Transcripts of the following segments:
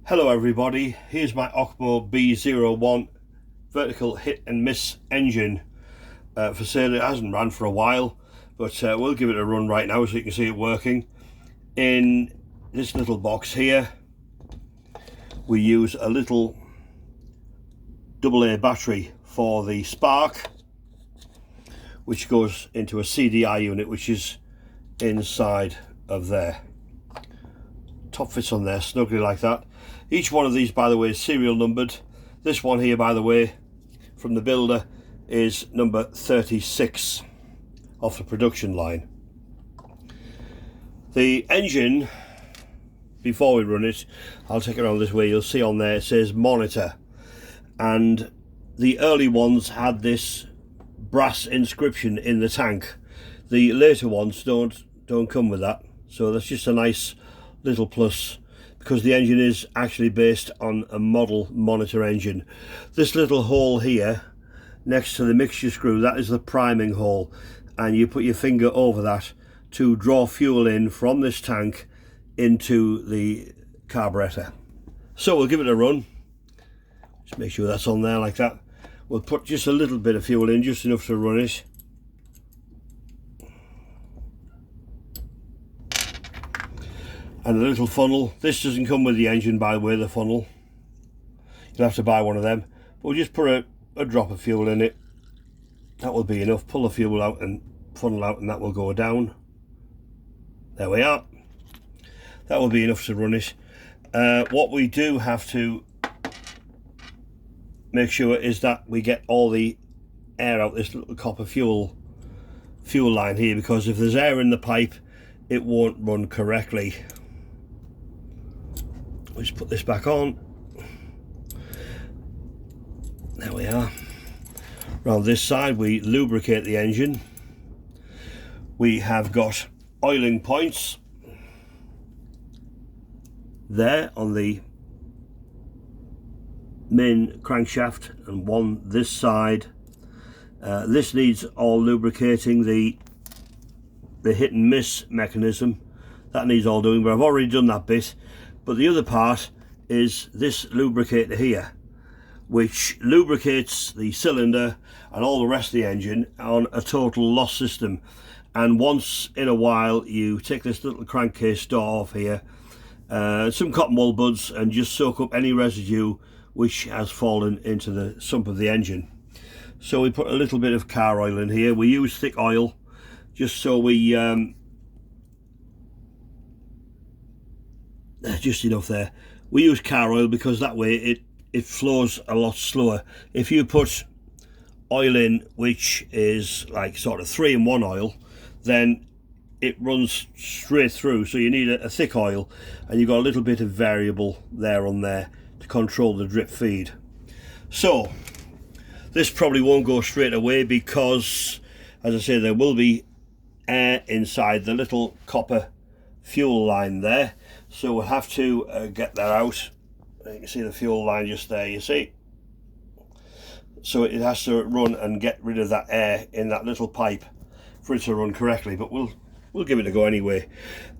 Hello everybody, here's my OKMO B01 vertical hit and miss engine for sale. It hasn't ran for a while, but we'll give it a run right now so you can see it working. In this little box here we use a little AA battery for the spark, which goes into a CDI unit which is inside of there. Top fits on there snugly like that. Each one of these, by the way, is serial numbered. This one here, by the way, from the builder is number 36 off the production line. The engine, before we run it, I'll take it around this way, you'll see on there it says monitor, and the early ones had this brass inscription in the tank. The later ones don't come with that, so that's just a nice little plus, because the engine is actually based on a model monitor engine. This little hole here next to the mixture screw, that is the priming hole, and you put your finger over that to draw fuel in from this tank into the carburetor. So we'll give it a run. Just make sure that's on there like that. We'll put just a little bit of fuel in, just enough to run it. And a little funnel. This doesn't come with the engine, by the way, the funnel. You'll have to buy one of them. But we'll just put a drop of fuel in it. That will be enough. Pull the fuel out and funnel out, and that will go down. There we are. That will be enough to run it. What we do have to make sure is that we get all the air out this little copper fuel line here, because if there's air in the pipe, it won't run correctly. Let's put this back on. There we are. Around this side we lubricate the engine. We have got oiling points there on the main crankshaft and one this side. This needs all lubricating. The hit and miss mechanism, that needs all doing, but I've already done that bit. But the other part is this lubricator here, which lubricates the cylinder and all the rest of the engine on a total loss system. And once in a while you take this little crankcase door off here, some cotton wool buds, and just soak up any residue which has fallen into the sump of the engine. So we put a little bit of car oil in here. We use thick oil just so we just enough there. We use car oil because that way it flows a lot slower. If you put oil in which is like sort of 3-in-1 oil, then it runs straight through. So you need a thick oil, and you've got a little bit of variable there on there to control the drip feed. So this probably won't go straight away because, as I say, there will be air inside the little copper fuel line there, so we'll have to get that out. You can see the fuel line just there, you see. So it has to run and get rid of that air in that little pipe for it to run correctly, but we'll give it a go anyway.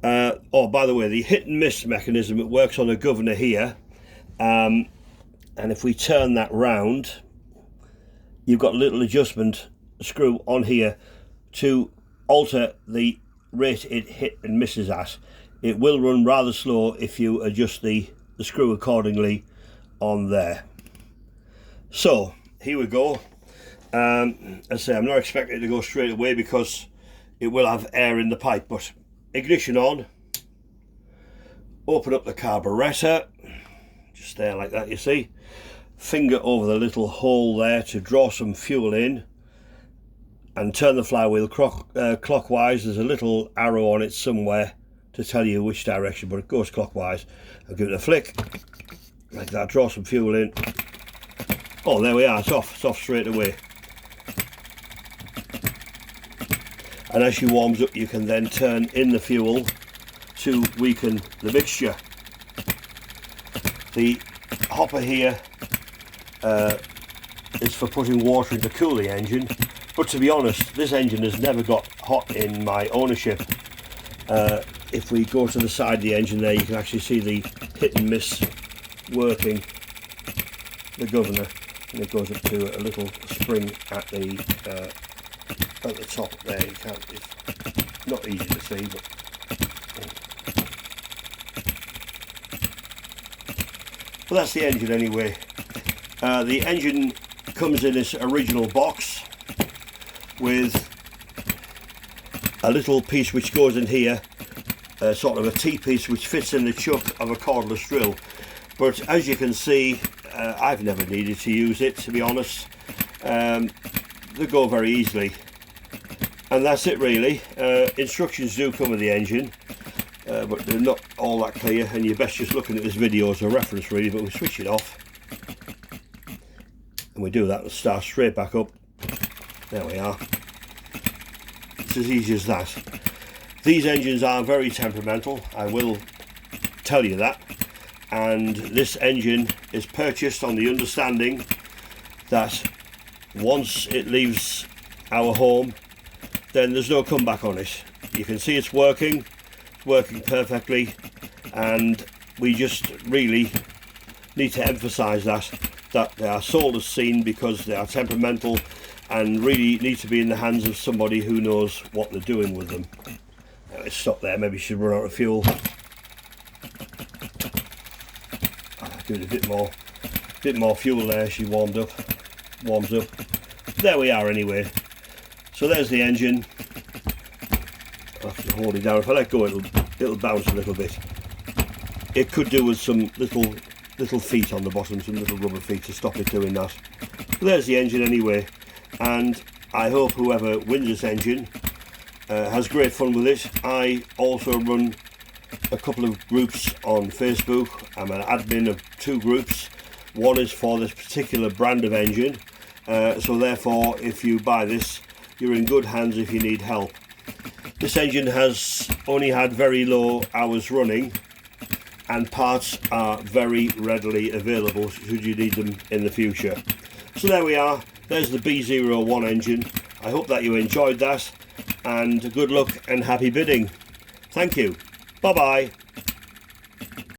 Oh, by the way, the hit and miss mechanism, it works on a governor here, and if we turn that round, you've got a little adjustment screw on here to alter the rate it hit and misses at. It will run rather slow if you adjust the screw accordingly on there. So here we go. As I say, I'm not expecting it to go straight away because it will have air in the pipe, but ignition on, open up the carburetor, just there like that, you see. Finger over the little hole there to draw some fuel in, and turn the flywheel clockwise. There's a little arrow on it somewhere to tell you which direction, but it goes clockwise. I'll give it a flick like that, draw some fuel in. Oh, there we are, it's off straight away. And as she warms up, you can then turn in the fuel to weaken the mixture. The hopper here is for putting water in to cool the engine, but to be honest, this engine has never got hot in my ownership. If we go to the side of the engine there, you can actually see the hit and miss working the governor, and it goes up to a little spring at the top there. You can't, it's not easy to see, but that's the engine anyway. The engine comes in this original box with a little piece which goes in here, sort of a T-piece which fits in the chuck of a cordless drill. But as you can see, I've never needed to use it, to be honest. They go very easily, and that's it really. Instructions do come with the engine, but they're not all that clear, and you're best just looking at this video as a reference really. But we switch it off and we do that and start straight back up. There we are. It's as easy as that. These engines are very temperamental, I will tell you that, and this engine is purchased on the understanding that once it leaves our home, then there's no comeback on it. You can see it's working perfectly, and we just really need to emphasize that they are sold as seen, because they are temperamental and really need to be in the hands of somebody who knows what they're doing with them. Now, let's stop there, maybe should run out of fuel. Do it a bit more fuel there. She warms up. There we are anyway. So there's the engine. I'll have to hold it down. If I let go, it'll bounce a little bit. It could do with some little feet on the bottom, some little rubber feet to stop it doing that. But there's the engine anyway, and I hope whoever wins this engine has great fun with it. I also run a couple of groups on Facebook. I'm an admin of 2 groups. One is for this particular brand of engine, so therefore if you buy this, you're in good hands if you need help. This engine has only had very low hours running, and parts are very readily available should you need them in the future. So there we are, there's the B01 engine. I hope that you enjoyed that, and good luck and happy bidding. Thank you. Bye bye.